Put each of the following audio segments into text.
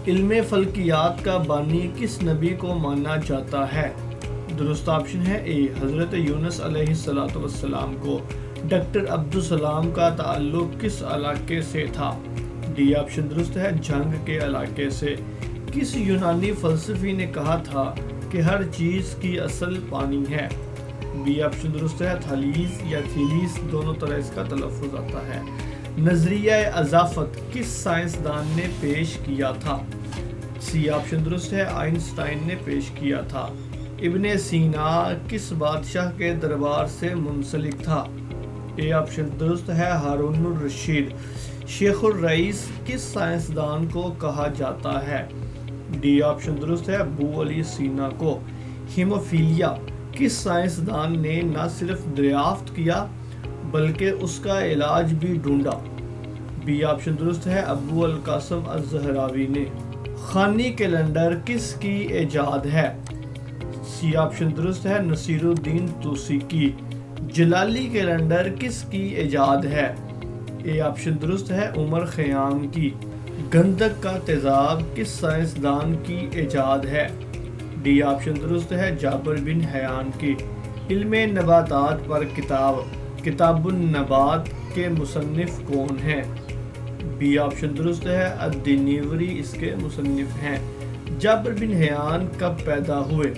علم فلکیات کا بانی کس نبی کو مانا جاتا ہے؟ درست آپشن ہے اے حضرت یونس علیہ السلام کو۔ ڈاکٹر عبدالسلام کا تعلق کس علاقے سے تھا؟ ڈی آپشن درست ہے جنگ کے علاقے سے۔ کس یونانی فلسفی نے کہا تھا کہ ہر چیز کی اصل پانی ہے؟ بی آپشن درست ہے تھالیس یا تھیلیس، دونوں طرح اس کا تلفظ آتا ہے۔ نظریہ اضافت کس سائنسدان نے پیش کیا تھا؟ سی آپشن درست ہے آئنسٹائن نے پیش کیا تھا۔ ابن سینا کس بادشاہ کے دربار سے منسلک تھا؟ اے آپشن درست ہے ہارون الرشید۔ شیخ الرئیس کس سائنسدان کو کہا جاتا ہے؟ ڈی آپشن درست ہے ابو علی سینا کو۔ ہیموفیلیا کس سائنسدان نے نہ صرف دریافت کیا بلکہ اس کا علاج بھی ڈھونڈا؟ بی آپشن درست ہے ابو القاسم الزہراوی نے۔ خانی کیلنڈر کس کی ایجاد ہے؟ سی آپشن درست ہے نصیر الدین توسی کی۔ جلالی کیلنڈر کس کی ایجاد ہے؟ اے آپشن درست ہے عمر خیام کی۔ گندک کا تیزاب کس سائنسدان کی ایجاد ہے؟ ڈی آپشن درست ہے جابر بن حیان کی۔ علم نباتات پر کتاب النبات کے مصنف کون ہیں؟ بی آپشن درست ہے الدینوری اس کے مصنف ہیں۔ جابر بن حیان کب پیدا ہوئے؟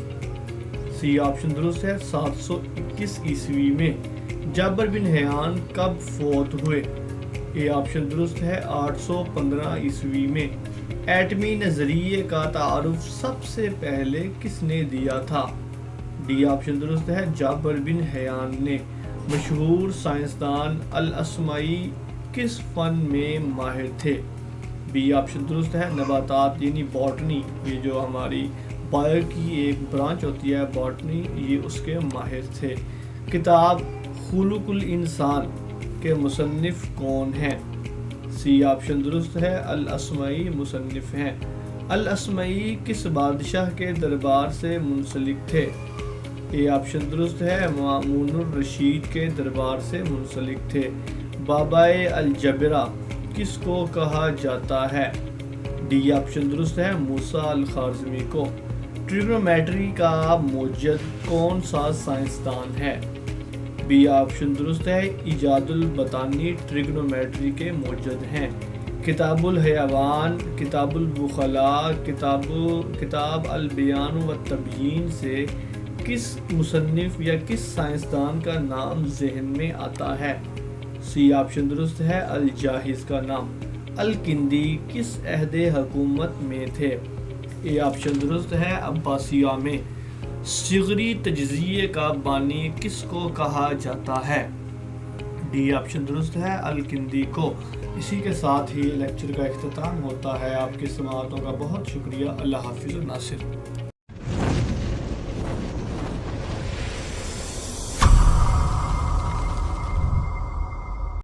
سی آپشن درست ہے 721 عیسوی میں۔ جابر بن حیان کب فوت ہوئے؟ اے آپشن درست ہے 815 عیسوی میں۔ ایٹمی نظریے کا تعارف سب سے پہلے کس نے دیا تھا؟ ڈی آپشن درست ہے جابر بن حیان نے۔ مشہور سائنسدان الاسمائی کس فن میں ماہر تھے؟ بی آپشن درست ہے نباتات یعنی باٹنی، یہ جو ہماری بایو کی ایک برانچ ہوتی ہے باٹنی، یہ اس کے ماہر تھے۔ کتاب خلق الانسان کے مصنف کون ہیں؟ سی آپشن درست ہے الاسمائی مصنف ہیں۔ الاسمائی کس بادشاہ کے دربار سے منسلک تھے؟ اے آپشن درست ہے مامون الرشید کے دربار سے منسلک تھے۔ بابائے الجبرہ کس کو کہا جاتا ہے؟ ڈی آپشن درست ہے موسیٰ الخوارزمی کو۔ ٹریگنومیٹری کا موجد کون سا سائنسدان ہے؟ بی آپشن درست ہے ایجاد البطانی ٹریگنومیٹری کے موجد ہیں۔ کتاب الحیوان، کتاب البخلاء، کتاب البیان والتبیین سے کس مصنف یا کس سائنسدان کا نام ذہن میں آتا ہے؟ سی آپشن درست ہے الجاحظ کا نام۔ الکندی کس عہد حکومت میں تھے؟ اے آپشن درست ہے عباسیہ میں۔ صغری تجزیے کا بانی کس کو کہا جاتا ہے؟ ڈی آپشن درست ہے الکندی کو۔ اسی کے ساتھ ہی لیکچر کا اختتام ہوتا ہے۔ آپ کی سماعتوں کا بہت شکریہ۔ اللہ حافظ ناصر۔